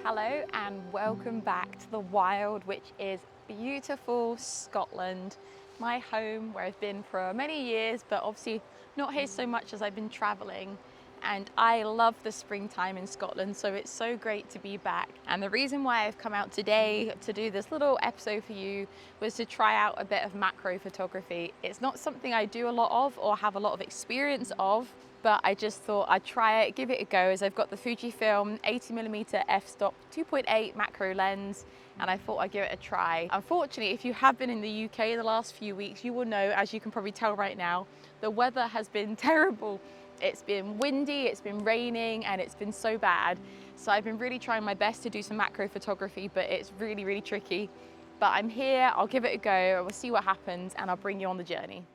Hello and welcome back to the wild, which is beautiful Scotland, my home where I've been for many years, but obviously not here so much as I've been traveling. And I love the springtime in Scotland, so it's so great to be back. And the reason why I've come out today to do this little episode for you was to try out a bit of macro photography. It's not something I do a lot of or have a lot of experience of, but I just thought I'd try it, give it a go, as I've got the Fujifilm 80mm f-stop 2.8 macro lens, and I thought I'd give it a try. Unfortunately, if you have been in the UK the last few weeks, you will know, as you can probably tell right now, the weather has been terrible. It's been windy, it's been raining, and it's been so bad. So I've been really trying my best to do some macro photography, but it's really, really tricky. But I'm here, I'll give it a go, we'll see what happens, and I'll bring you on the journey.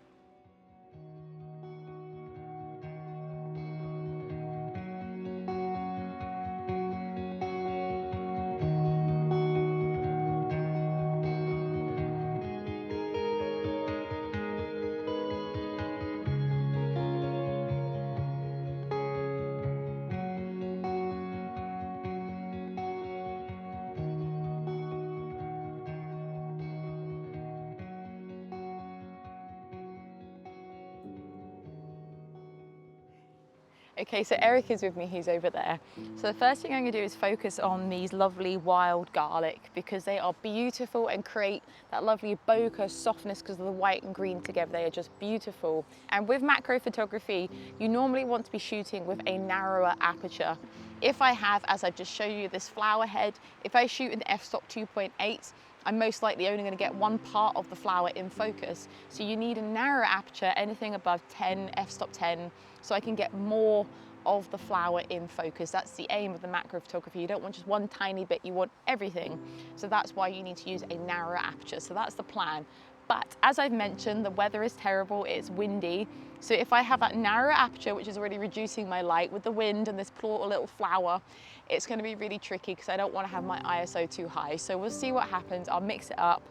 Okay, so Eric is with me, he's over there. So the first thing I'm gonna do is focus on these lovely wild garlic, because they are beautiful and create that lovely bokeh softness because of the white and green together. They are just beautiful. And with macro photography, you normally want to be shooting with a narrower aperture. If I have, as I've just shown you, this flower head, if I shoot in f-stop 2.8, I'm most likely only going to get one part of the flower in focus. So you need a narrower aperture, anything above 10, f-stop 10, so I can get more of the flower in focus. That's the aim of the macro photography. You don't want just one tiny bit, you want everything. So that's why you need to use a narrower aperture. So that's the plan. But as I've mentioned, the weather is terrible, it's windy. So if I have that narrow aperture, which is already reducing my light with the wind and this poor little flower, it's going to be really tricky because I don't want to have my ISO too high. So we'll see what happens. I'll mix it up.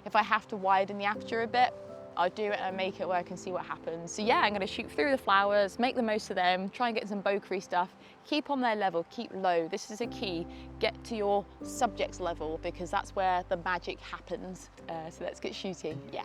If I have to widen the aperture a bit, I'll do it and make it work and see what happens. So yeah, I'm going to shoot through the flowers, make the most of them, try and get some bokeh stuff, keep on their level, keep low. This is a key. Get to your subject's level because that's where the magic happens. So let's get shooting. Yeah.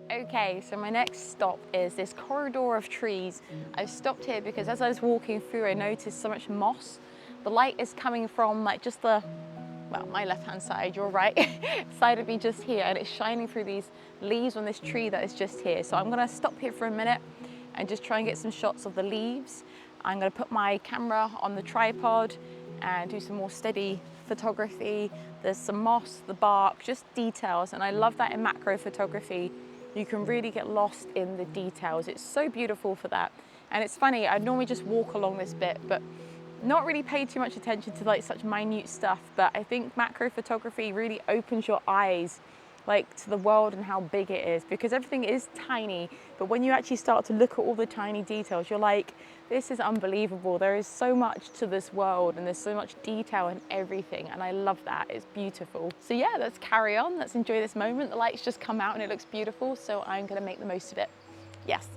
Okay, so my next stop is this corridor of trees. I've stopped here because as I was walking through, I noticed so much moss. The light is coming from like just the well, my left-hand side, your right side of me just here, and it's shining through these leaves on this tree that is just here. So I'm gonna stop here for a minute and just try and get some shots of the leaves. I'm gonna put my camera on the tripod and do some more steady photography. There's some moss, the bark, just details, and I love that in macro photography. You can really get lost in the details. It's so beautiful for that. And it's funny, I normally just walk along this bit, but not really pay too much attention to like such minute stuff, but I think macro photography really opens your eyes like to the world and how big it is, because everything is tiny, but when you actually start to look at all the tiny details, you're like, this is unbelievable. There is so much to this world and there's so much detail in everything, and I love that. It's beautiful. So yeah, let's carry on. Let's enjoy this moment. The lights just come out and it looks beautiful, so I'm gonna make the most of it. Yes.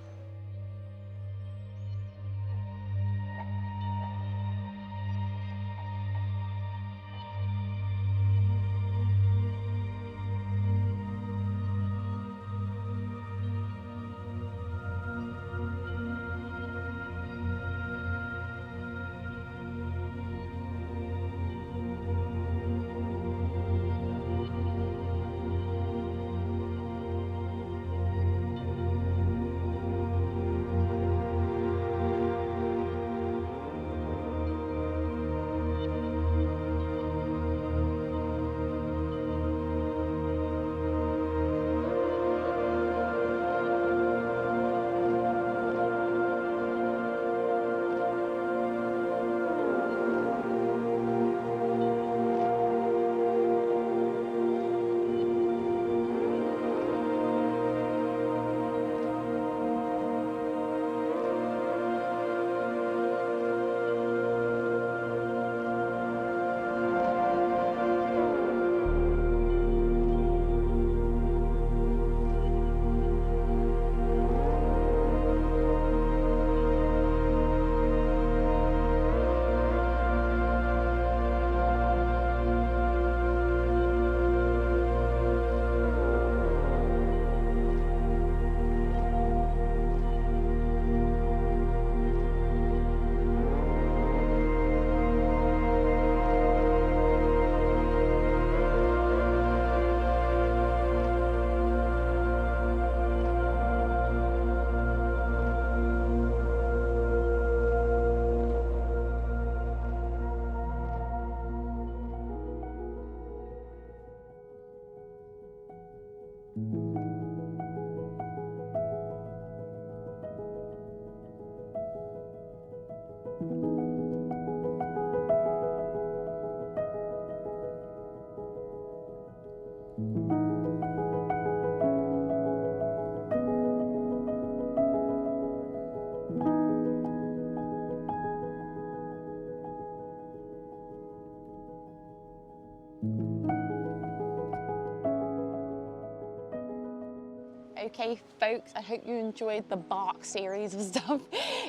Okay folks, I hope you enjoyed the bark series of stuff.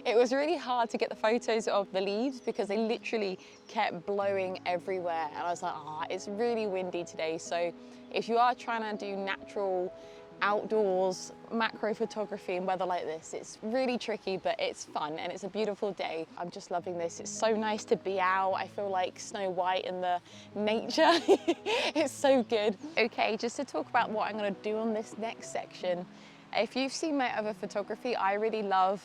It was really hard to get the photos of the leaves because they literally kept blowing everywhere, and I was like, it's really windy today. So if you are trying to do natural outdoors macro photography in weather like this, it's really tricky, but it's fun and it's a beautiful day. I'm just loving this. It's so nice to be out. I feel like Snow White in the nature. It's so good. Okay, just to talk about what I'm going to do on this next section. If you've seen my other photography, I really love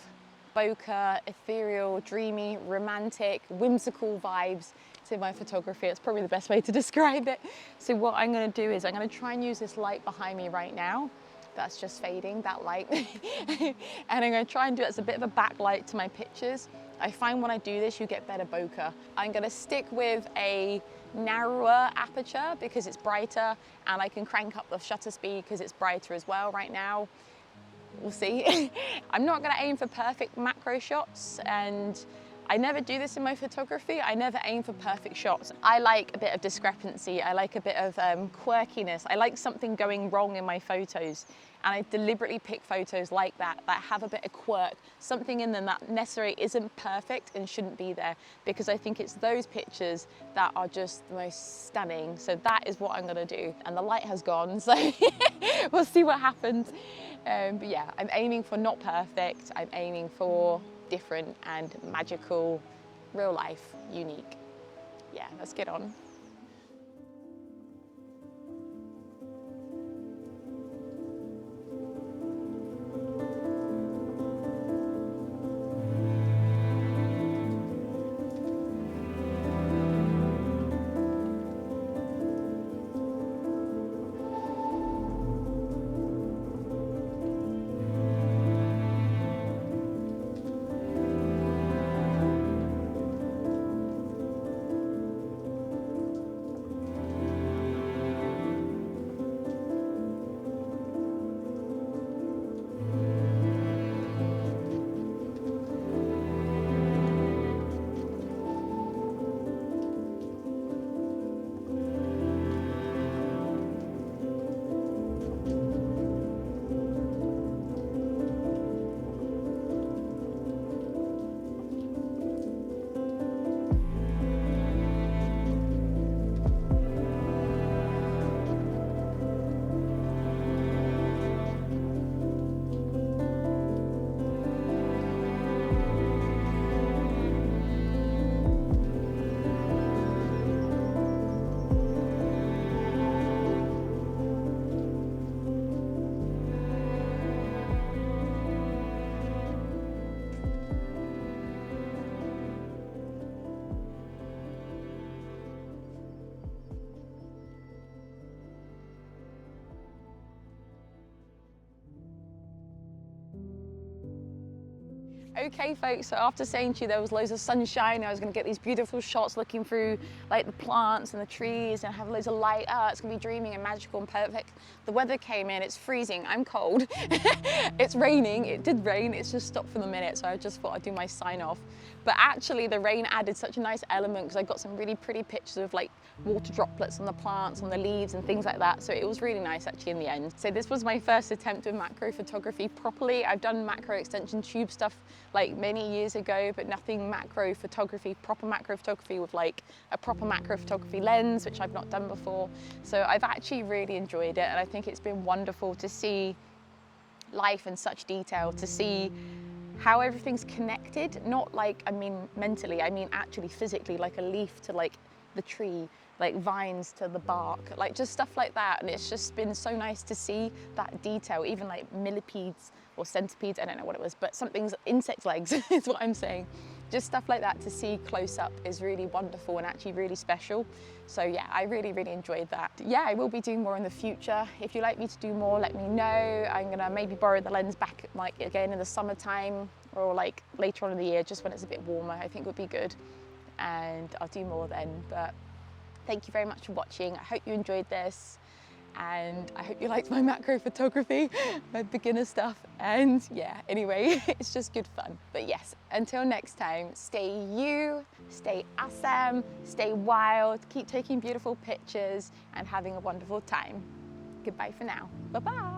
bokeh, ethereal, dreamy, romantic, whimsical vibes to my photography. It's probably the best way to describe it. So what I'm going to do is I'm going to try and use this light behind me right now. That's just fading, that light. And I'm going to try and do it as a bit of a backlight to my pictures. I find when I do this, you get better bokeh. I'm going to stick with a narrower aperture because it's brighter, and I can crank up the shutter speed because it's brighter as well right now. We'll see. I'm not going to aim for perfect macro shots, and I never do this in my photography. I never aim for perfect shots. I like a bit of discrepancy. I like a bit of quirkiness. I like something going wrong in my photos. And I deliberately pick photos like that have a bit of quirk, something in them that necessarily isn't perfect and shouldn't be there, because I think it's those pictures that are just the most stunning. So that is what I'm gonna do. And the light has gone, so we'll see what happens. But yeah, I'm aiming for not perfect. I'm aiming for different and magical, real life, unique. Yeah, let's get on. Okay folks, so after saying to you there was loads of sunshine, I was going to get these beautiful shots looking through like the plants and the trees and have loads of light. Oh, it's going to be dreaming and magical and perfect. The weather came in, it's freezing, I'm cold. It's raining, it did rain, it's just stopped for the minute, so I just thought I'd do my sign off. But actually the rain added such a nice element because I got some really pretty pictures of like water droplets on the plants, on the leaves and things like that. So it was really nice actually in the end. So this was my first attempt at macro photography properly. I've done macro extension tube stuff like many years ago, but nothing macro photography, proper macro photography with like a proper macro photography lens, which I've not done before. So I've actually really enjoyed it, and I think it's been wonderful to see life in such detail, to see how everything's connected, not like, I mean mentally, I mean actually physically, like a leaf to like the tree, like vines to the bark, like just stuff like that. And it's just been so nice to see that detail, even like millipedes or centipedes, I don't know what it was, but something's insect legs is what I'm saying. Just stuff like that to see close up is really wonderful and actually really special. So yeah, I really enjoyed that. Yeah, I will be doing more in the future. If you'd like me to do more, let me know. I'm gonna maybe borrow the lens back like again in the summertime or like later on in the year, just when it's a bit warmer, I think would be good. And I'll do more then. But thank you very much for watching. I hope you enjoyed this. And I hope you liked my macro photography, my beginner stuff. And yeah, anyway, it's just good fun. But yes, until next time, stay you, stay awesome, stay wild, keep taking beautiful pictures and having a wonderful time. Goodbye for now. Bye-bye.